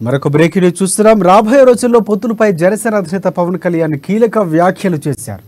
మరొక breaking news చూస్తున్నాం. రాబోయే రోజుల్లో పొత్తులపై జనసేన అధినేత పవన్ కళ్యాణ్ కీలక వ్యాఖ్యలు చేశారు.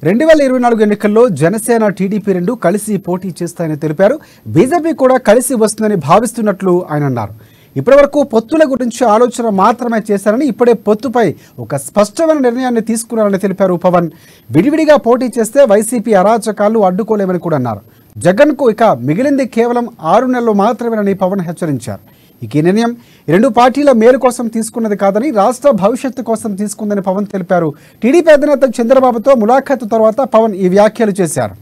2024 ఎన్నికల్లో జనసేన టీడీపీ రెండు కలిసి పోటీ చేస్తాయని తెలిపారు. బీజేపీ కూడా కలిసి వస్తుందని భావిస్తున్నట్లు ఆయన అన్నారు. ఇప్పటివరకు పొత్తుల గురించి ఆలోచన మాత్రమే చేశారని, ఇప్పుడే పొత్తుపై ఒక స్పష్టమైన నిర్ణయాన్ని తీసుకున్నారని తెలిపారు పవన్. విడివిడిగా పోటీ చేస్తే వైసీపీ అరాచకాలు అడ్డుకోలేమని కూడా అన్నారు. జగన్కు ఇక మిగిలింది కేవలం 6 నెలలు మాత్రమేనని పవన్ హెచ్చరించారు. ఈ నిర్ణయం రెండు పార్టీల మేలు కోసం తీసుకున్నది కాదని, రాష్ట్ర భవిష్యత్తు కోసం తీసుకుందని పవన్ తెలిపారు. టీడీపీ అధినేత చంద్రబాబుతో ములాఖాతు తర్వాత పవన్ ఈ వ్యాఖ్యలు చేశారు.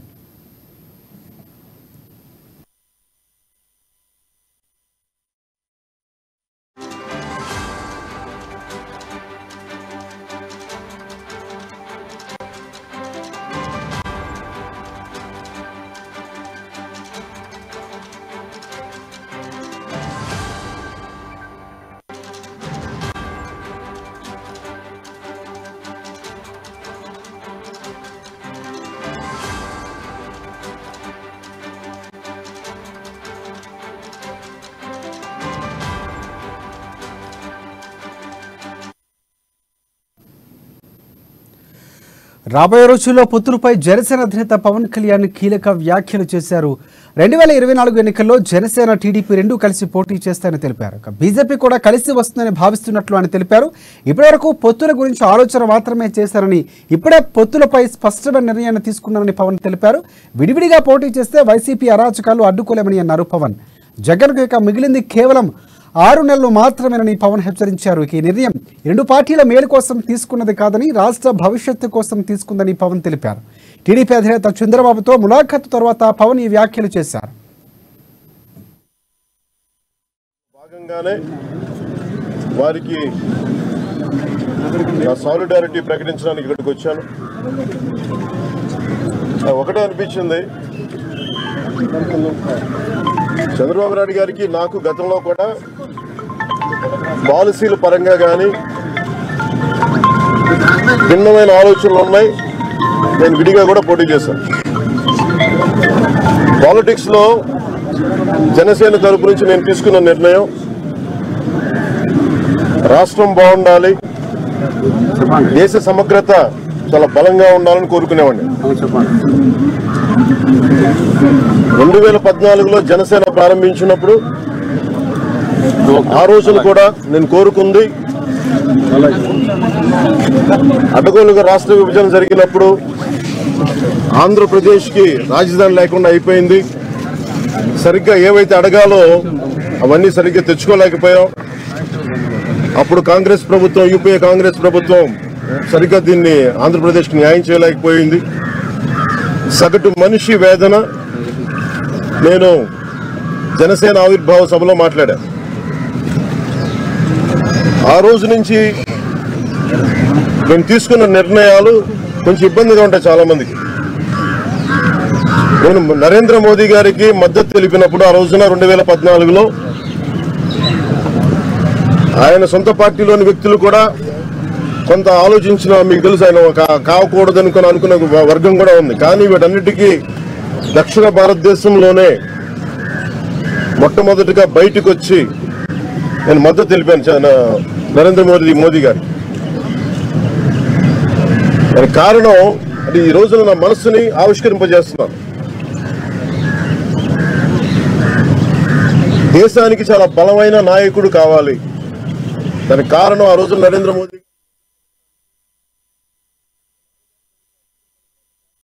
రాబోయే రోజుల్లో పొత్తులపై జనసేన అధినేత పవన్ కళ్యాణ్ కీలక వ్యాఖ్యలు చేశారు. 2024 ఎన్నికల్లో జనసేన టీడీపీ రెండు కలిసి పోటీ చేస్తాయని తెలిపారు. బీజేపీ కూడా కలిసి వస్తుందని భావిస్తున్నట్లు అని తెలిపారు. ఇప్పటివరకు పొత్తుల గురించి ఆలోచన మాత్రమే చేశారని, ఇప్పుడే పొత్తులపై స్పష్టమైన నిర్ణయాన్ని తీసుకున్నారని పవన్ తెలిపారు. విడివిడిగా పోటీ చేస్తే వైసీపీ అరాచకాలు అడ్డుకోలేమని అన్నారు పవన్. జగన్కు ఇక మిగిలింది కేవలం 6 నెలలు మాత్రమేనని పవన్ హెచ్చరించారు. ఈ నిర్ణయం రెండు పార్టీల మేలు కోసం తీసుకున్నది కాదని, రాష్ట్ర భవిష్యత్తు కోసం తీసుకుందని పవన్ తెలిపారు. టీడీపీ అధినేత చంద్రబాబుతో ములాఖాతు తర్వాత పవన్ ఈ వ్యాఖ్యలు చేశారు. భాగంగానే వారికి సాలిడారిటీ ప్రకటించడానికి ఇక్కడికి వచ్చాను. ఒకటే అనిపించింది, చంద్రబాబు నాయుడు గారికి నాకు గతంలో కూడా పాలసీల పరంగా కానీ భిన్నమైన ఆలోచనలు ఉన్నాయి. నేను విడిగా కూడా పోటీ చేశాను. పాలిటిక్స్లో జనసేన తరపు నుంచి నేను తీసుకున్న నిర్ణయం, రాష్ట్రం బాగుండాలి, దేశ సమగ్రత చాలా బలంగా ఉండాలని కోరుకునేవాడిని. 2014లో జనసేన ప్రారంభించినప్పుడు ఆ రోజున కూడా నేను కోరుకుంది, అడ్డగోలుగా రాష్ట్ర విభజన జరిగినప్పుడు ఆంధ్రప్రదేశ్కి రాజధాని లేకుండా అయిపోయింది. సరిగ్గా ఏవైతే అడగాలో అవన్నీ సరిగ్గా తెచ్చుకోలేకపోయాం. అప్పుడు కాంగ్రెస్ ప్రభుత్వం, యూపీఏ కాంగ్రెస్ ప్రభుత్వం సరిగ్గా దీన్ని ఆంధ్రప్రదేశ్కి న్యాయం చేయలేకపోయింది. సగటు మనిషి వేదన నేను జనసేన ఆవిర్భావ సభలో మాట్లాడాను. ఆ రోజు నుంచి నేను తీసుకున్న నిర్ణయాలు కొంచెం ఇబ్బందిగా ఉంటాయి చాలా మందికి. నేను నరేంద్ర మోదీ గారికి మద్దతు తెలిపినప్పుడు ఆ రోజున 2014లో ఆయన సొంత పార్టీలోని వ్యక్తులు కూడా కొంత ఆలోచించిన, మీకు తెలుసు, ఆయన కావకూడదనుకున్న వర్గం కూడా ఉంది. కానీ వీటన్నిటికీ దక్షిణ భారతదేశంలోనే మొట్టమొదటిగా బయటకు వచ్చి నేను మద్దతు తెలిపాను నరేంద్ర మోదీ గారికి. దానికి కారణం అంటే ఈ రోజున నా మనస్సుని ఆవిష్కరింపజేస్తున్నాను. దేశానికి చాలా బలమైన నాయకుడు కావాలి. దానికి కారణం ఆ రోజు నరేంద్ర మోదీ.